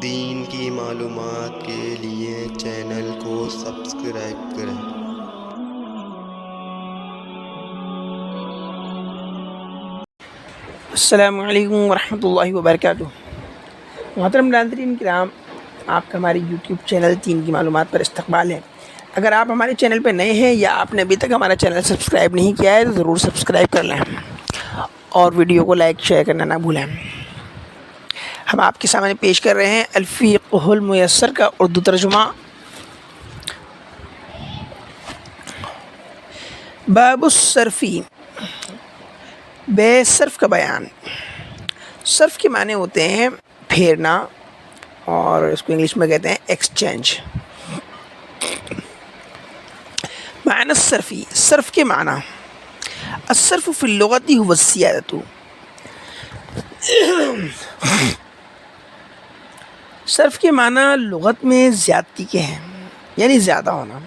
دین کی معلومات کے لیے چینل کو سبسکرائب کریں۔ السلام علیکم ورحمۃ اللہ وبرکاتہ۔ محترم ناظرین کرام، آپ کا ہماری یوٹیوب چینل دین کی معلومات پر استقبال ہے۔ اگر آپ ہمارے چینل پہ نئے ہیں یا آپ نے ابھی تک ہمارا چینل سبسکرائب نہیں کیا ہے تو ضرور سبسکرائب کر لیں اور ویڈیو کو لائک شیئر کرنا نہ بھولیں۔ ہم آپ کے سامنے پیش کر رہے ہیں الفقہ المیسر کا اردو ترجمہ۔ باب الصرفی، بے صرف کا بیان۔ صرف کے معنی ہوتے ہیں پھیرنا، اور اس کو انگلش میں کہتے ہیں ایکسچینج۔ معنی الصرفی، صرف کے معنی: الصرف فی اللغت هو الزیادۃ، صرف کے معنی لغت میں زیادتی کے ہیں، یعنی زیادہ ہونا۔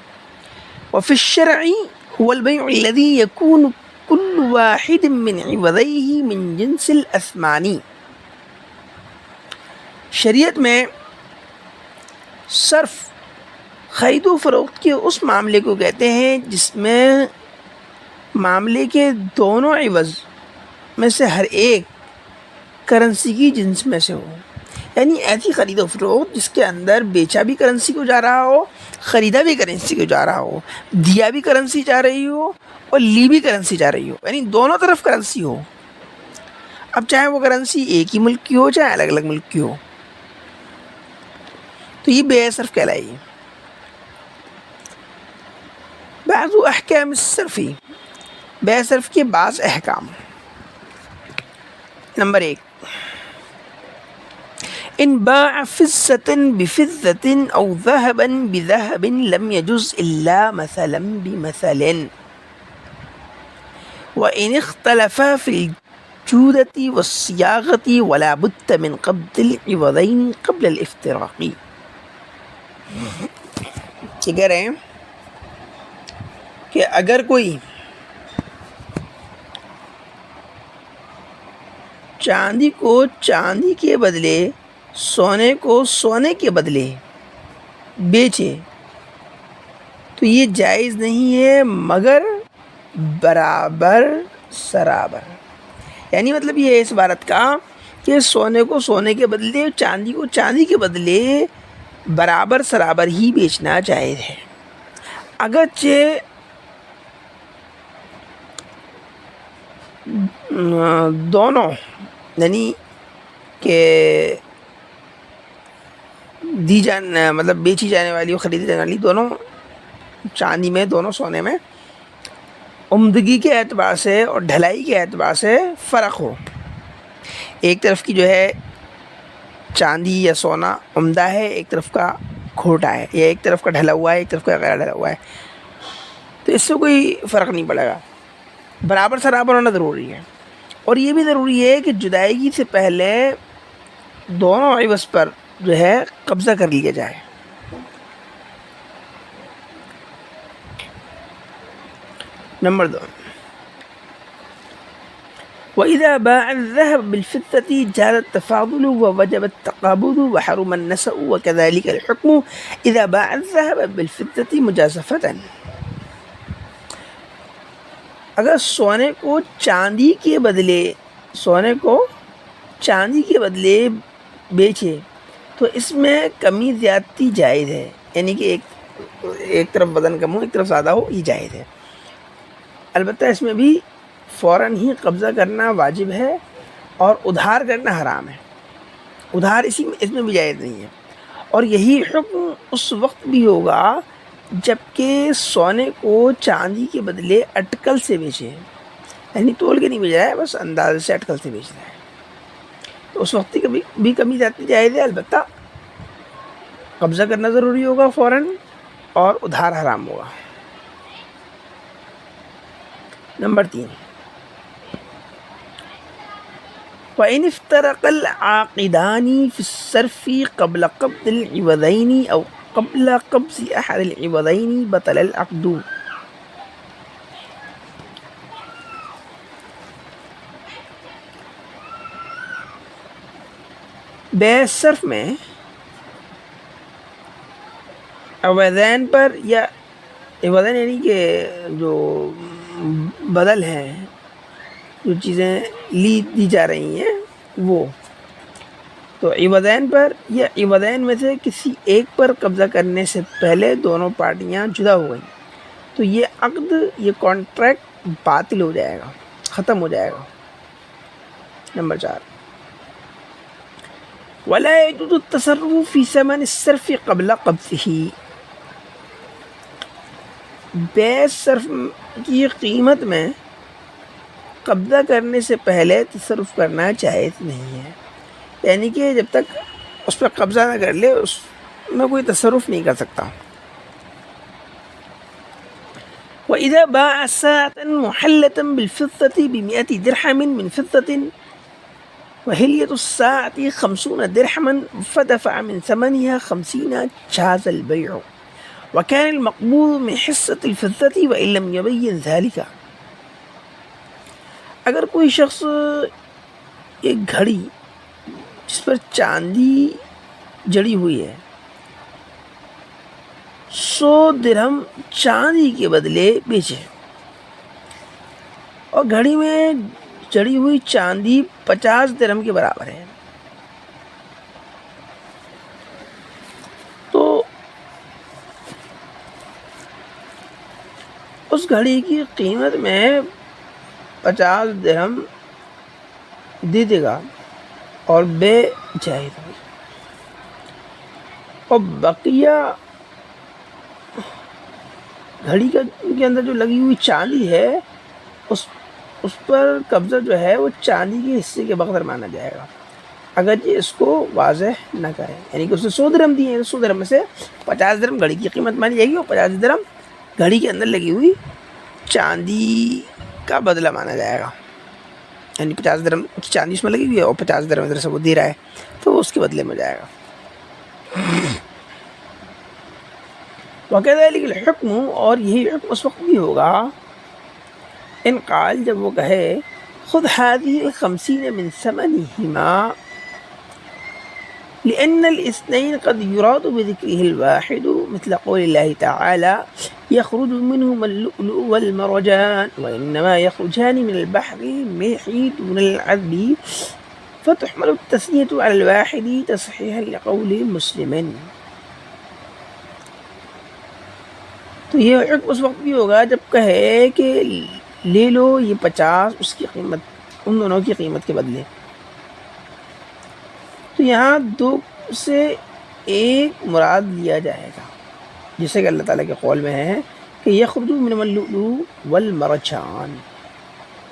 وفی الشرع هو البیع الذی یکون کل واحد من عوضیہ من جنس الاثمان، شریعت میں صرف خرید و فروخت کے اس معاملے کو کہتے ہیں جس میں معاملے کے دونوں عوض میں سے ہر ایک کرنسی کی جنس میں سے ہو، یعنی ایسی خرید و فروخت جس کے اندر بیچا بھی کرنسی کو جا رہا ہو، خریدا بھی کرنسی کو جا رہا ہو، دیا بھی کرنسی جا رہی ہو اور لی بھی کرنسی جا رہی ہو، یعنی دونوں طرف کرنسی ہو۔ اب چاہے وہ کرنسی ایک ہی ملک کی ہو چاہے الگ الگ ملک کی ہو، تو یہ بے صرف کہلائے گی۔ بعض احکام الصرفی، بے صرف کے بعض احکام۔ نمبر 1، ان باع فضة بفضة او ذهبا بذهب لم يجز الا مثلا بمثل، وان اختلفا في الجودة والصياغة ولا بد من قبض العوضين قبل الافتراق۔ یہ کہہ رہے ہیں کہ اگر کوئی چاندی کو چاندی کے بدلے سونے کو سونے کے بدلے بیچے تو یہ جائز نہیں ہے مگر برابر سرابر، یعنی مطلب یہ ہے اس عبارت کا کہ سونے کو سونے کے بدلے چاندی کو چاندی کے بدلے برابر سرابر ہی بیچنا جائز ہے، اگرچہ دونوں یعنی کہ مطلب بیچی جانے والی اور خریدی جانے والی دونوں چاندی میں دونوں سونے میں عمدگی کے اعتبار سے اور ڈھلائی کے اعتبار سے فرق ہو، ایک طرف کی جو ہے چاندی یا سونا عمدہ ہے، ایک طرف کا کھوٹا ہے، یا ایک طرف کا ڈھلا ہوا ہے ایک طرف کا غیر ڈھلا ہوا ہے، تو اس سے کوئی فرق نہیں پڑے گا، برابر سرابر ہونا ضروری ہے۔ اور یہ بھی ضروری ہے کہ جدائیگی سے پہلے دونوں عوض پر جو ہے قبضہ کر لیا جائے۔ نمبر 2، وَإِذَا بَاعَ الذَّهَبَ بِالْفِضَّةِ جَازَ التَّفَاضُلُ وَوَجَبَ التَّقَابُضُ وَحَرُمَ النَّسَأُ وَكَذَلِكَ الْحُكْمُ إِذَا بَاعَ الذَّهَبَ بِالْفِضَّةِ مُجَازَفَةً، اگر سونے کو چاندی کے بدلے بیچے تو اس میں کمی زیادتی جائز ہے، یعنی کہ ایک طرف وزن کم ہو ایک طرف زیادہ ہو، یہ جائز ہے، البتہ اس میں بھی فوراً ہی قبضہ کرنا واجب ہے اور ادھار کرنا حرام ہے، ادھار اس میں بھی جائز نہیں ہے، اور یہی حکم اس وقت بھی ہوگا جبکہ سونے کو چاندی کے بدلے اٹکل سے بیچے، یعنی تول کے نہیں بیچ رہا ہے، بس اندازے سے اٹکل سے بیچ رہا ہے، تو اس وقت بھی کمی جاتی جائز ہے، البتہ قبضہ کرنا ضروری ہوگا فوراً اور ادھار حرام ہوگا۔ نمبر 3، وَإِنِ افْتَرَقَ الْعَاقِدَانِ فِي الصَّرْفِ قَبْلَ قَبْضِ الْعِوَضَيْنِ أَوْ قبل قبض احد العوضین بطل العقد، بے صرف میں عوضین پر یا عوضین یعنی کہ جو بدل ہیں، جو چیزیں دی جا رہی ہیں وہ، تو عوضین پر یا عوضین میں سے کسی ایک پر قبضہ کرنے سے پہلے دونوں پارٹیاں جدا ہو گئیں تو یہ عقد، یہ کانٹریکٹ باطل ہو جائے گا، ختم ہو جائے گا۔ نمبر 4، ولا يجوز التصرف في ثمن الصرف قبل قبضه، بیع صرف کی قیمت میں قبضہ کرنے سے پہلے تصرف کرنا جائز نہیں ہے، یعنی کہ جب تک اس پر قبضہ نہ کر لے اس میں کوئی تصرف نہیں کر سکتا۔ وَإِذَا بَاعَ سَاعَةً مُحَلَّةً بِالْفِضَّةِ ب100 درهم من فضة وهلية الساعة 50 درهما فدفع من ثمنها 50 جاز البيع وكان المقبوض من حصة الفضة وإن لم يبين ذلك۔ اگر کوئی شخص ایک گھڑی جس پر چاندی جڑی ہوئی ہے 100 درہم چاندی کے بدلے بیچے، اور گھڑی میں جڑی ہوئی چاندی 50 درہم کے برابر ہے، تو اس گھڑی کی قیمت میں 50 درہم دے دے گا اور بے جائز ہوگی، اور بقیہ گھڑی کے اندر جو لگی ہوئی چاندی ہے اس پر قبضہ جو ہے وہ چاندی کے حصے کے بغیر مانا جائے گا اگرچہ اس کو واضح نہ کرے، یعنی کہ اس نے 100 درہم دیے ہیں، 100 درہم میں سے 50 درہم گھڑی کی قیمت مانی جائے گی اور 50 درہم گھڑی کے اندر لگی ہوئی چاندی کا بدلہ مانا جائے گا، یعنی 50 درہم چاندی اس میں لگی ہوئی ہے اور 50 درہم ادھر سے وہ دے رہا ہے تو اس کے بدلے میں جائے گا۔ وَكَذَلِكَ الْحُكْمُ، اور یہی حکم اس وقت بھی ہوگا، ان قال جب وہ کہے خُذْ هَذِهِ 50 من ثَمَنِهِمَا لأن الاثنين قد يراد بذكره الواحد مثل قول الله تعالى يخرج منهما اللؤلؤ والمرجان وإنما يخرجان من البحر الملح دون العذب فتحمل التثنية على الواحد تصحيحا لقول مسلم۔ تو یہ حکم اس وقت بھی ہوگا جب کہے کہ لے لو یہ 50 اس کی قیمت، ان دونوں کی قیمت کے بدلے، تو یہاں 2 سے 1 مراد لیا جائے گا، جیسے کہ اللہ تعالیٰ کے قول میں ہے کہ یخرج منہما اللؤلؤ والمرجان،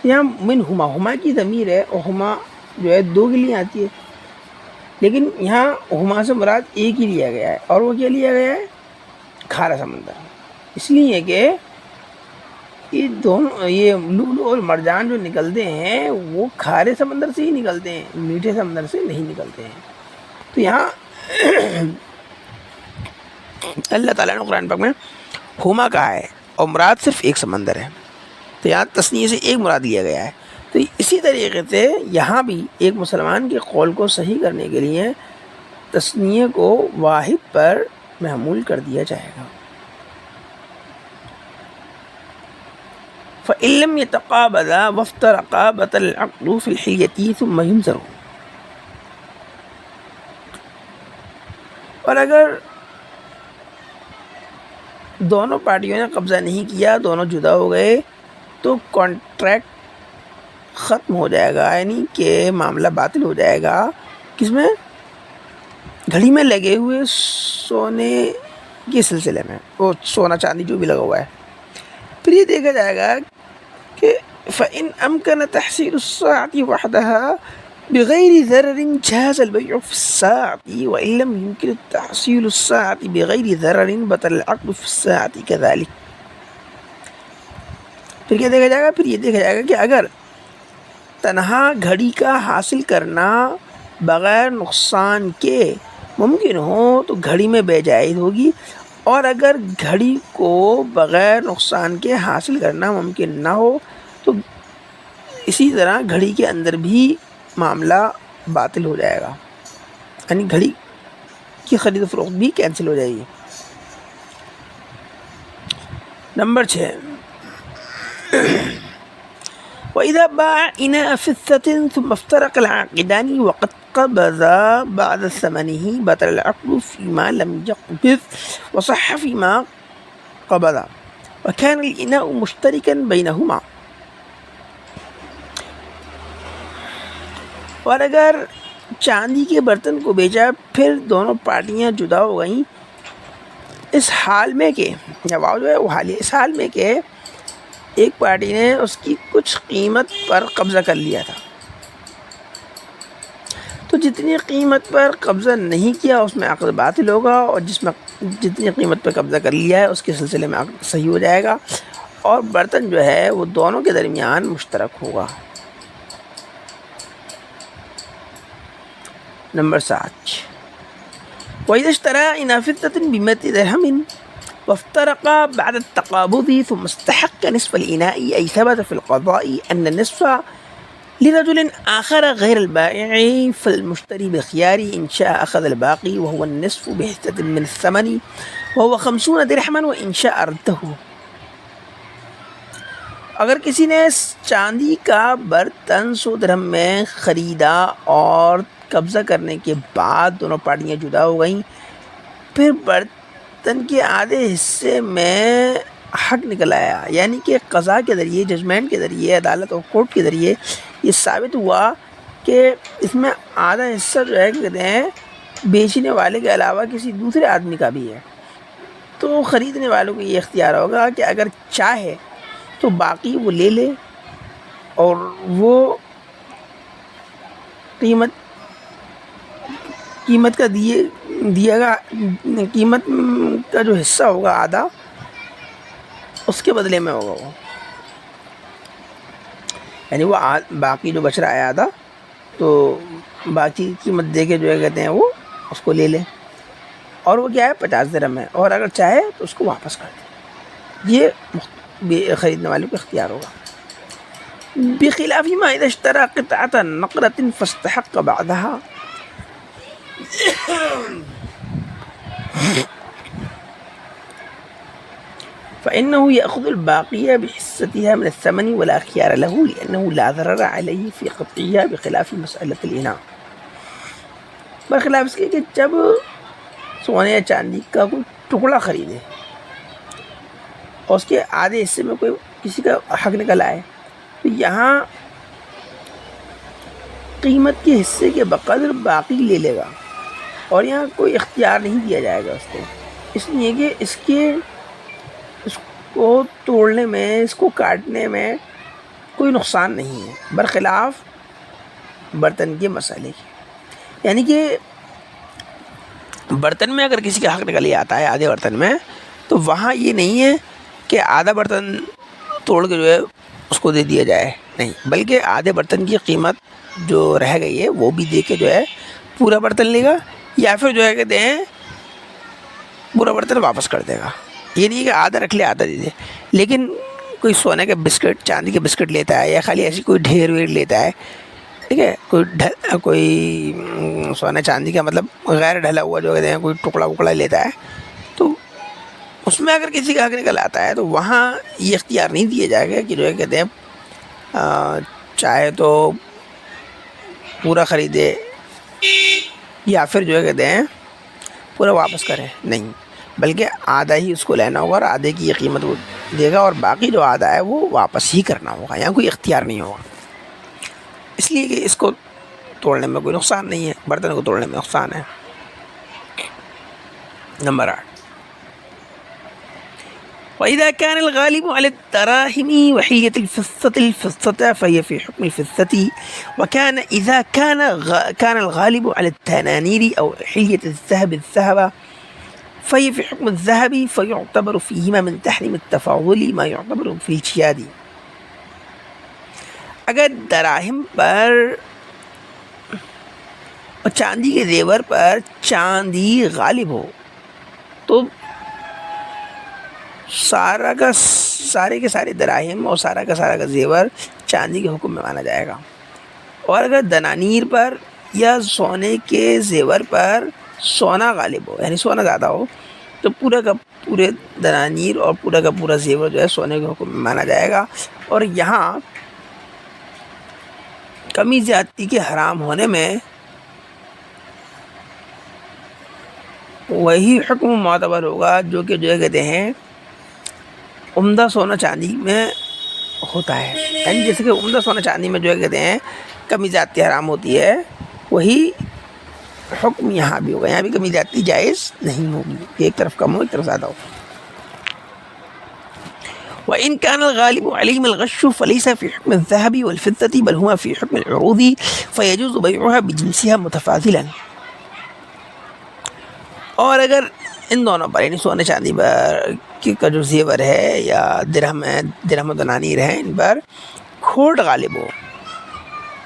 یہاں منہما، ہما کی ضمیر ہے اور ہما جو ہے 2 کے لیے آتی ہے، لیکن یہاں ہما سے مراد ایک ہی لیا گیا ہے، اور وہ کیا لیا گیا ہے؟ کھارا سمندر، اس لیے کہ یہ دونوں، یہ لؤلؤ اور مرجان جو نکلتے ہیں وہ کھارے سمندر سے ہی نکلتے ہیں، میٹھے سمندر سے نہیں نکلتے ہیں۔ تو یہاں اللہ تعالیٰ نے قرآن پاک میں ہما کہا ہے اور مراد صرف ایک سمندر ہے، تو یہاں تثنیہ سے ایک مراد لیا گیا ہے۔ تو اسی طریقے سے یہاں بھی ایک مسلمان کے قول کو صحیح کرنے کے لیے تثنیہ کو واحد پر محمول کر دیا جائے گا۔ فَإِن لَّمْ يَتَقَابَلَا وَافْتَرَقَا بَطَلَ الْعَقْدُ فِي الْحِلْيَةِ ثُمَّ يُنظَرُ، اور اگر دونوں پارٹیوں نے قبضہ نہیں کیا، دونوں جدا ہو گئے، تو کانٹریکٹ ختم ہو جائے گا، یعنی کہ معاملہ باطل ہو جائے گا۔ کس میں؟ گھڑی میں لگے ہوئے سونے کے سلسلے میں، وہ سونا چاندی جو بھی لگا ہوا ہے۔ پھر یہ دیکھا جائے گا کہ فَإِنْ أَمْكَنَ تَحْصِيلُ السَّاعَةِ وَحْدَهَا بِغَيْرِ ضَرَرٍ جَازَ الْبَيْعُ فِي السَّاعَةِ وَإِنْ لَمْ يُمْكِنْ تَحْصِيلُ السَّاعَةِ بِغَيْرِ ضَرَرٍ بَطَلَ الْعَقْدُ فِي السَّاعَةِ كَذَلِكَ۔ پھر کیا دیکھا جائے گا؟ پھر یہ دیکھا جائے گا کہ اگر تنہا گھڑی کا حاصل کرنا بغیر نقصان کے ممکن ہو تو گھڑی میں بے جائز ہوگی، اور اگر گھڑی کو بغیر نقصان کے حاصل کرنا ممکن نہ ہو تو اسی طرح گھڑی کے اندر بھی معاملہ باطل ہو جائے گا، یعنی گھڑی کی خرید و فروخت بھی کینسل ہو جائے گی۔ نمبر 6 وإذا باع إناء فضة ثم افترق العاقدان وقد قبضا بعد ثمنه بطل العقد فيما لم يقبض وصح فيما قبضا وكان الإناء مشتركا بينهما. اور اگر چاندی کے برتن کو بیچا پھر دونوں پارٹیاں جدا ہو گئیں اس حال میں کہ جواب جو ہے وہ حال اس حال میں کہ ایک پارٹی نے اس کی کچھ قیمت پر قبضہ کر لیا تھا، تو جتنی قیمت پر قبضہ نہیں کیا اس میں عقد باطل ہوگا، اور جس میں جتنی قیمت پر قبضہ کر لیا ہے اس کے سلسلے میں عقد صحیح ہو جائے گا، اور برتن جو ہے وہ دونوں کے درمیان مشترک ہوگا. نمبر 7 وإذا اشترى إناء فضة ب100 درهم وافترقا بعد التقابض ثم استحق نصف الإناء أي ثبت في القضاء أن النصف لرجل آخر غير البائع فالمشتري بخيار إن شاء أخذ الباقي وهو النصف بحتة من الثمن وهو 50 درهما وإن شاء رده. اگر کسی نے چاندی کا برتن 100 درہم میں خریدا اور قبضہ کرنے کے بعد دونوں پارٹیاں جدا ہو گئیں، پھر برتن کے آدھے حصے میں حق نکل آیا، یعنی کہ قضاء کے ذریعے، ججمنٹ کے ذریعے، عدالت اور کورٹ کے ذریعے یہ ثابت ہوا کہ اس میں آدھا حصہ جو ہے کہتے ہیں بیچنے والے کے علاوہ کسی دوسرے آدمی کا بھی ہے، تو خریدنے والوں کو یہ اختیار ہوگا کہ اگر چاہے تو باقی وہ لے لے، اور وہ قیمت کا دیا گا، قیمت کا جو حصہ ہوگا آدھا اس کے بدلے میں ہوگا وہ، یعنی وہ باقی جو بچ رہا ہے آدھا تو باقی قیمت دے کے جو ہے کہتے ہیں وہ اس کو لے لے، اور وہ کیا ہے 50 درہم ہے، اور اگر چاہے تو اس کو واپس کر دے، یہ خریدنے والے کو اختیار ہوگا. بخلاف ما اذا اشترى قطعة نقرة فاستحق بعدها فإنه يأخذ الباقي بحصتها من الثمن ولا خيار له لأنه لا ضرر عليه في قطعها بخلاف مسألة الإناء. برخلاف اس کے کہ جب سونے یا چاندی کا کوئی ٹکڑا خریدے اور اس کے آدھے حصے میں کوئی کسی کا حق نکل آئے، تو یہاں قیمت کے حصے کے بقدر باقی لے لے گا، اور یہاں کوئی اختیار نہیں دیا جائے گا اس کو، اس لیے کہ اس کو توڑنے میں، اس کو کاٹنے میں کوئی نقصان نہیں ہے، برخلاف برتن کے مسئلے کی. یعنی کہ برتن میں اگر کسی کا حق نکل آتا ہے آدھے برتن میں، تو وہاں یہ نہیں ہے کہ آدھا برتن توڑ کے جو ہے اس کو دے دیا جائے، نہیں، بلکہ آدھے برتن کی قیمت جو رہ گئی ہے وہ بھی دے کے جو ہے پورا برتن لے گا، یا پھر جو ہے کہتے ہیں پورا برتن واپس کر دے گا. یہ نہیں کہ آدھا رکھ لے آدھا دے دے. لیکن کوئی سونے کے بسکٹ، چاندی کے بسکٹ لیتا ہے، یا خالی ایسی کوئی ڈھیر ویر لیتا ہے، ٹھیک ہے، کوئی سونا چاندی کا مطلب غیر ڈھلا ہوا جو کہتے ہیں کوئی ٹکڑا وکڑا لیتا ہے، تو اس میں اگر کسی کا حق نکل آتا ہے تو وہاں یہ اختیار نہیں دیا جائے گا کہ جو ہے کہتے ہیں چاہے تو پورا خریدے یا پھر جو ہے کہتے ہیں پورا واپس کرے، نہیں، بلکہ آدھا ہی اس کو لینا ہوگا، اور آدھے کی یہ قیمت وہ دے گا، اور باقی جو آدھا ہے وہ واپس ہی کرنا ہوگا، یہاں کوئی اختیار نہیں ہوگا. اس لیے کہ اس کو توڑنے میں کوئی نقصان نہیں ہے، برتن کو توڑنے میں نقصان ہے. نمبر 8 وإذا كان الغالب على الدراهم وحلية الفضة فهي في حكم الفضة، وكان إذا كان الغالب على التنانير أو حلية الذهب فهي في حكم الذهب، فيعتبر فيهما من تحريم التفاضل ما يعتبر في الجياد. اگر دراہم پر اور چاندی کے زیور پر چاندی غالب ہو تو سارے کے سارے دراہم اور سارا کا زیور چاندی کے حکم میں مانا جائے گا. اور اگر دنانیر پر یا سونے کے زیور پر سونا غالب ہو، یعنی سونا زیادہ ہو، تو پورا کا پورے دنانیر اور پورا کا پورا زیور جو ہے سونے کے حکم میں مانا جائے گا. اور یہاں کمی زیادتی کے حرام ہونے میں وہی حکم معتبر ہوگا جو کہ جو کہتے ہیں عمدہ سونا چاندی میں ہوتا ہے. یعنی جیسے کہ عمدہ سونا چاندی میں جو کہتے ہیں کمی زیادتی حرام ہوتی ہے، وہی حکم یہاں بھی ہوگا. یہاں بھی کمی زیادتی جائز نہیں ہوگی، ایک طرف کم ہو ایک طرف زیادہ ہو. وإن كان الغالب عليهم الغش فليس في حكم الذهب والفضة بل هو في حكم العروض فيجوز بيعها بجنسها متفاضلا. اور اگر ان دونوں پر یعنی سونے چاندی پر کا جو زیور ہے یا درہم و دنانیر ہے، ان پر کھوٹ غالب ہو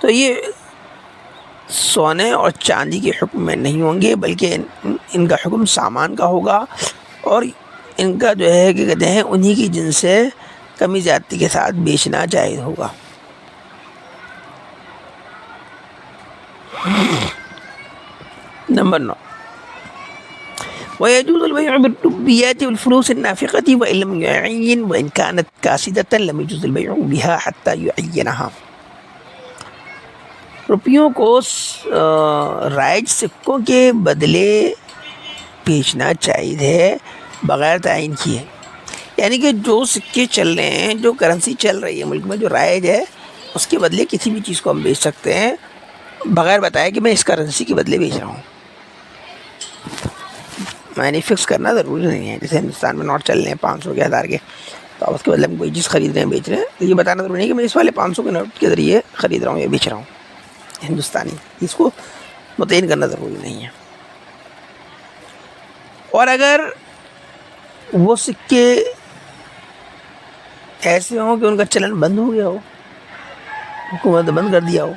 تو یہ سونے اور چاندی کے حکم میں نہیں ہوں گے، بلکہ ان کا حکم سامان کا ہوگا، اور ان کا جو ہے کہ کہتے ہیں انہی کی جنس سے کمی زیادتی کے ساتھ بیچنا جائز ہوگا. نمبر 9، ويجوز البيع بالربيات والفلوس النافقة وإن لم يعين وإن كانت كاسدة لم يجوز البيع بها حتى يعينها. روپیوں کو رائج سکوں کے بدلے بیچنا جائز ہے بغیر تعین کیے. یعنی کہ جو سکے چل رہے ہیں، جو کرنسی چل رہی ہے ملک میں، جو رائج ہے، اس کے بدلے کسی بھی چیز کو ہم بیچ سکتے ہیں بغیر بتائے کہ میں اس کرنسی کے بدلے بیچ رہا ہوں. یعنی فکس کرنا ضروری نہیں ہے. جیسے ہندوستان میں نوٹ چل رہے ہیں 500 کے، 1000 کے، تو آپ اس کے بدلے میں کوئی چیز خرید رہے ہیں بیچ رہے ہیں، تو یہ بتانا ضروری نہیں کہ میں اس والے 500 کے نوٹ کے ذریعے خرید رہا ہوں یا بیچ رہا ہوں. ہندوستانی اس کو متعین کرنا ضروری نہیں ہے. اور اگر وہ سکے ایسے ہوں کہ ان کا چلن بند ہو گیا ہو، حکومت نے بند کر دیا ہو،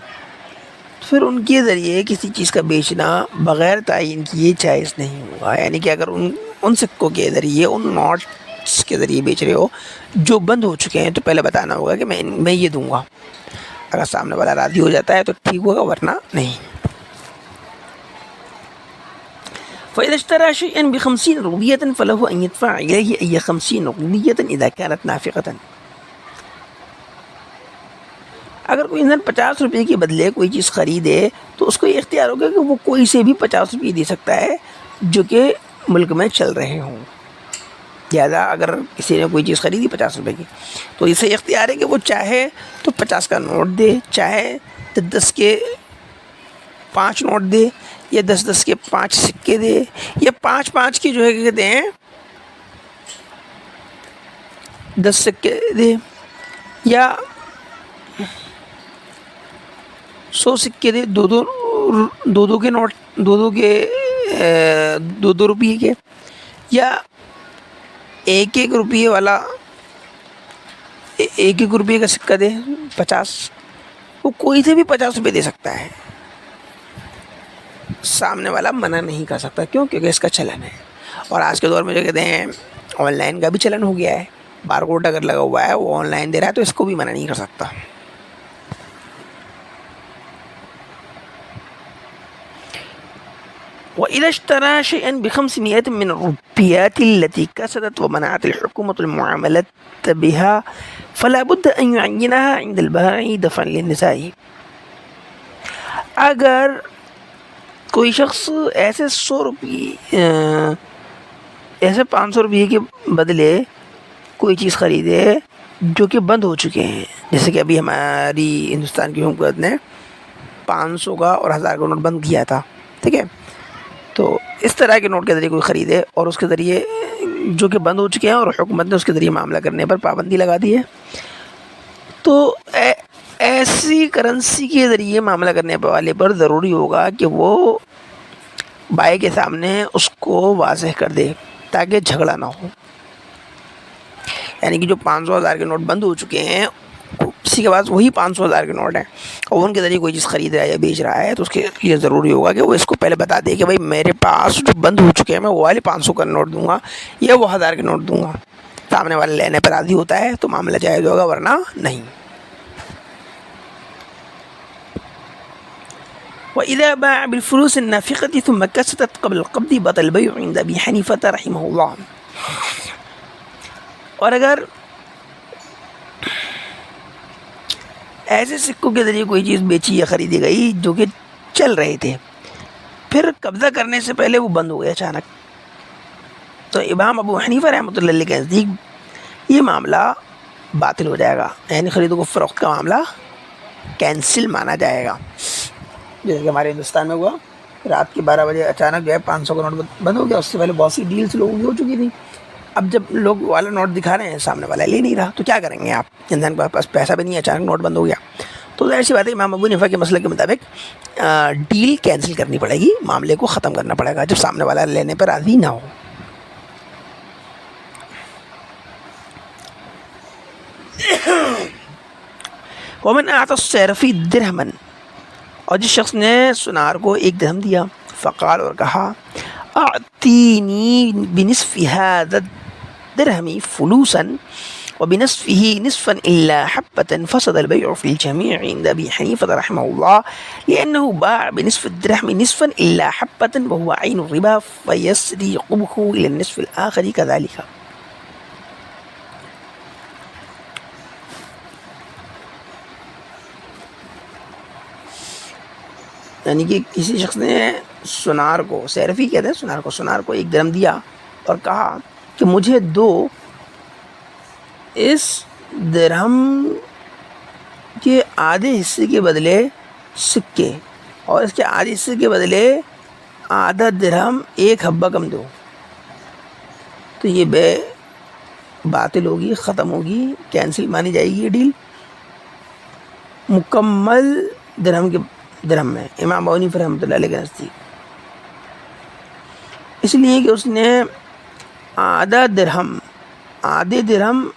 تو پھر ان کے ذریعے کسی چیز کا بیچنا بغیر تعین کیے جائز نہیں ہوگا. یعنی کہ اگر ان سکوں کے ذریعے، ان نوٹس کے ذریعے بیچ رہے ہو جو بند ہو چکے ہیں، تو پہلے بتانا ہوگا کہ میں یہ دوں گا. اگر سامنے والا راضی ہو جاتا ہے تو ٹھیک ہوگا، ورنہ نہیں. فإذا اشترى شيئا ب50 روبية فله أن يدفع إليه أي 50 روبية إذا كانت نافقة. اگر کوئی انسان 50 روپے کے بدلے کوئی چیز خریدے تو اس کو یہ اختیار ہوگا کہ وہ کوئی سے بھی 50 روپے دے سکتا ہے جو کہ ملک میں چل رہے ہوں. لہٰذا اگر کسی نے کوئی چیز خریدی 50 روپے کی تو اسے اختیار ہے کہ وہ چاہے تو 50 کا نوٹ دے، چاہے 10 کے 5 نوٹ دے، یا 10 کے 5 سکے دے، یا 5 کے جو ہے کہتے ہیں 10 سکے دے، یا 100 سکے دے، دو کے نوٹ، کے 2 روپیے کے، یا 1 روپیے والا 1 روپیے کا سکہ دے 50. وہ کوئی سے بھی 50 روپے دے سکتا ہے، سامنے والا منع نہیں کر سکتا. کیوں؟ کیونکہ اس کا چلن ہے. اور آج کے دور میں جو کہتے ہیں آن لائن کا بھی چلن ہو گیا ہے. بار کوڈ اگر لگا ہوا ہے، وہ آن لائن دے رہا ہے، تو اس کو بھی منع نہیں کر سکتا. وإذا اشترى شيئا ب500 من الروبيات التي كسدت ومنعت الحكومة المعاملة بها فلا بد أن يعينها عند البائع دفعا للنزاع. اگر کوئی شخص ایسے 100 روپیے ایسے 500 روپیے کے بدلے کوئی چیز خریدے جو کہ بند ہو چکے ہیں، جیسے کہ ابھی ہماری ہندوستان کی حکومت نے 500 کا اور 1000 کا نوٹ بند کیا تھا، ٹھیک ہے. تو اس طرح کے نوٹ کے ذریعے کوئی خریدے اور اس کے ذریعے جو کہ بند ہو چکے ہیں اور حکومت نے اس کے ذریعے معاملہ کرنے پر پابندی لگا دی ہے، تو ایسی کرنسی کے ذریعے معاملہ کرنے والے پر ضروری ہوگا کہ وہ بائی کے سامنے اس کو واضح کر دے تاکہ جھگڑا نہ ہو. یعنی کہ جو 500,000 کے نوٹ بند ہو چکے ہیں، کسی کے پاس وہی 500,000 کے نوٹ ہیں اور ان کے ذریعے کوئی چیز خرید رہا ہے یا بیچ رہا ہے، تو اس کے لیے ضروری ہوگا کہ وہ اس کو پہلے بتا دے کہ بھائی میرے پاس جو بند ہو چکے ہیں میں وہ والے 500 کا نوٹ دوں گا یا وہ 1000 کے نوٹ دوں گا. سامنے والے لینے پر راضی ہوتا ہے تو معاملہ جائز ہوگا، ورنہ نہیں. وإذا باع بالفلوس النافقة ثم كستت قبل القبض بطل البيع عند أبي حنيفة رحمه الله. اور اگر ایسے سکوں کے ذریعے کوئی چیز بیچی یا خریدی گئی جو کہ چل رہے تھے، پھر قبضہ کرنے سے پہلے وہ بند ہو گئے اچانک، تو امام ابو حنیفہ رحمۃ اللہ علیہ کے نزدیک یہ معاملہ باطل ہو جائے گا، یعنی خرید و فروخت کا معاملہ کینسل مانا جائے گا. جیسے کہ ہمارے ہندوستان میں ہوا، رات کے 12 بجے اچانک جو ہے 500 کا نوٹ بند ہو گیا. اس سے پہلے بہت سی ڈیلس لوگوں کی ہو چکی تھی. اب جب لوگ والا نوٹ دکھا رہے ہیں، سامنے والا لے نہیں رہا، تو کیا کریں گے آپ؟ انسان کے پاس پیسہ بھی نہیں ہے، اچانک نوٹ بند ہو گیا، تو ظاہر سی بات ہے امام ابو حنیفہ کے مسئلے کے مطابق ڈیل کینسل کرنی پڑے گی، معاملے کو ختم کرنا پڑے گا جب سامنے والا لینے پر راضی نہ ہو. ومن اعطى الصيرفي درهما، اور جس شخص نے سنار کو 1 درہم دیا، فقال، اور کہا، اعطینی بنصف هذا الدرهم فلوسا وبنصفه نصفا الا حبة، فسد البيع في الجميع عند ابي حنيفة رحمه الله لانه باع بنصف الدرهم نصفا الا حبة وهو عين الربا فيسري قبحه الى النصف الاخر كذلك. یعنی کہ کسی شخص نے سنار کو، صیرفی کہتے ہیں سنار کو 1 درہم دیا اور کہا کہ مجھے دو اس درہم کے آدھے حصے کے بدلے سکے، اور اس کے آدھے حصے کے بدلے آدھا درہم 1 حبہ کم دو. تو یہ بے باطل ہوگی، ختم ہوگی، کینسل مانی جائے گی یہ ڈیل مکمل درہم میں امام ابو حنیفہ رحمۃ اللہ علیہ کے نزدیک، اس لیے کہ اس نے آدھے درہم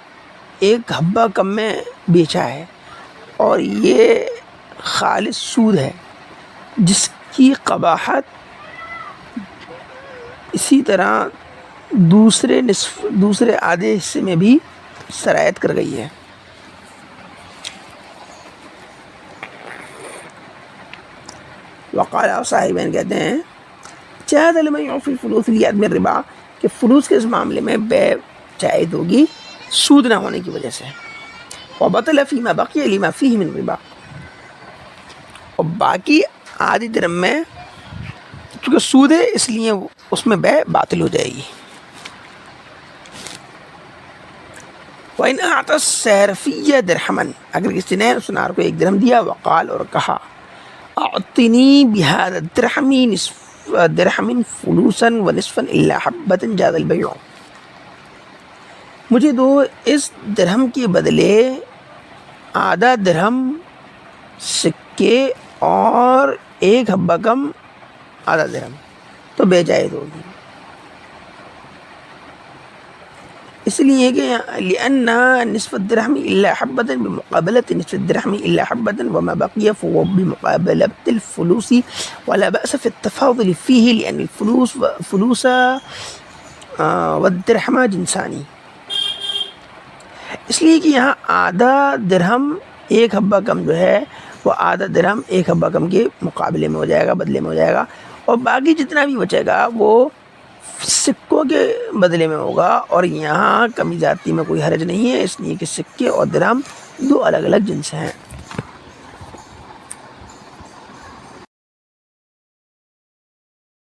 1 حبہ کم میں بیچا ہے، اور یہ خالص سود ہے جس کی قباحت اسی طرح دوسرے آدھے حصے میں بھی سرایت کر گئی ہے. وقال صاحبین کہتے ہیں، جاز البیع فی الفلوس لعدم الربا، کہ فلوس کے اس معاملے میں بے جائز ہوگی سود نہ ہونے کی وجہ سے. وبطل فیما بقی لما فیہ من ربا، اور باقی آدھی درہم میں چونکہ سود ہے اس لیے اس میں بے باطل ہو جائے گی. وَإِنْ أَعْطَى الصَّيْرَفِيَّ دِرْهَمًا، اگر کسی نے سنار کو 1 درہم دیا، وقال، اور کہا، اعطنی بهذا الدرہم نصف درہم فلوسا ونصفا الا حبة جاز البیع، مجھے دو اس درہم کے بدلے آدھا درہم سکے اور 1 حبہ کم آدھا درہم، تو بے جائز ہوگی. اس لیے کہ لأن نصف الدرہم الا حبة بمقابلة نصف الدرہم الا حبة وما بقي فهو بمقابلة الفلوس ولا بأس في التفاضل فيه لأن الفلوس والدرہم جنسانی. اس لیے کہ یہاں آدھا درہم 1 حبہ کم جو ہے وہ آدھا درہم 1 حبہ کم کے مقابلے میں ہو جائے گا، بدلے میں ہو جائے گا، اور باقی جتنا بھی بچے گا وہ سکوں کے بدلے میں ہوگا. اور یہاں کمی زیادتی میں کوئی حرج نہیں ہے، اس لیے کہ سکے اور درہم 2 الگ الگ جنس ہیں.